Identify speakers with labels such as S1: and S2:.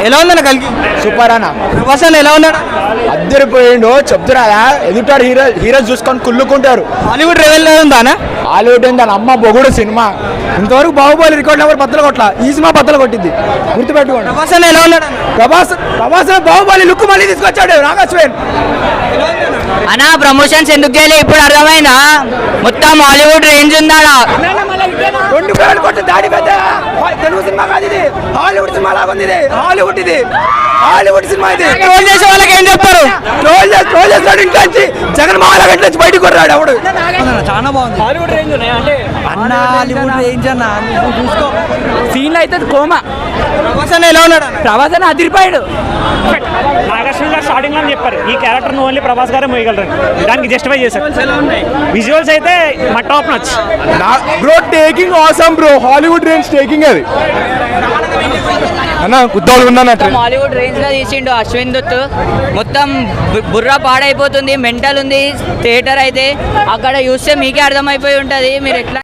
S1: ఎలా ఉందన్న కలిగి?
S2: సూపర్ అన్న.
S1: ప్రభాస్ అన్న ఎలా ఉన్నాడు?
S2: అద్దరిపోయిండు చెప్తున్నా ఎదుటాడు హీరోస్ చూసుకొని కుళ్ళుకుంటారు.
S1: హాలీవుడ్ రెవెల్ ఉందానా?
S2: హాలీవుడ్ దాని అమ్మ బొగుడు సినిమా. ఇంతవరకు బాహుబలి రికార్డ్ నెంబర్ బద్దలు కొట్ల, ఈ సినిమా బద్దలు కొట్టింది, గుర్తుపెట్టుకోండి.
S1: ప్రభాస్ అన్న ఎలా ఉన్నాడు?
S2: ప్రభాస్ బాహుబలి లుక్ మళ్ళీ తీసుకొచ్చాడు నాగశ్వేన్.
S3: అన్నా ప్రమోషన్స్ ఎందుకు చేయలే ఇప్పుడు అర్థమైందా? మొత్తం హాలీవుడ్ రేంజ్ ఉందాడా.
S2: 2 కోట్లు కొట్టి దాడి పెద్ద తెలుగు సినిమా కాదు ఇది, హాలీవుడ్ సినిమా లాగా ఉంది ఇది. హాలీవుడ్ ఇది, హాలీవుడ్ సినిమా ఇది.
S1: ట్రోల్ చేసే వాళ్ళకి ఏం చెప్తారు?
S2: ట్రోల్ చేస్తాడు ఇంట్లో నుంచి, జగన్ మామూలు గంటల నుంచి బయటకు కొట్టాడు అప్పుడు.
S1: చాలా బాగుంది.
S4: హాలీవుడ్ రేంజ్ ఉన్నాయి అంటే
S1: అన్న హాలీవుడ్ రేంజ్ అన్న చూసుకో.
S4: సీన్లు అయితే కోమా.
S1: ప్రభాస్ అన్న ఎలా ఉన్నాడు?
S4: ప్రభాస్ అని అదిరిపోయాడు.
S5: నాగార్జున గారు స్టార్టింగ్ లో చెప్పారు ఈ క్యారెక్టర్ ఓన్లీ ప్రభాస్ గారే మోయగలరు, దానికి జస్టిఫై చేశారు. విజువల్స్ అయితే మా top నచ్.
S2: Bro taking awesome bro, Hollywood range taking అది అన్న. గుద్దోళ్ళు ఉందన్నట్టు
S3: హాలీవుడ్ రేంజ్ లో తీసిండు అశ్విన్ దత్. మొత్తం బుర్ర పాడైపోతుంది, మెంటల్ ఉంది థియేటర్ అయితే. అక్కడ చూస్తే మీకే అర్థమైపోయి ఉంటది మీరు ఎట్లా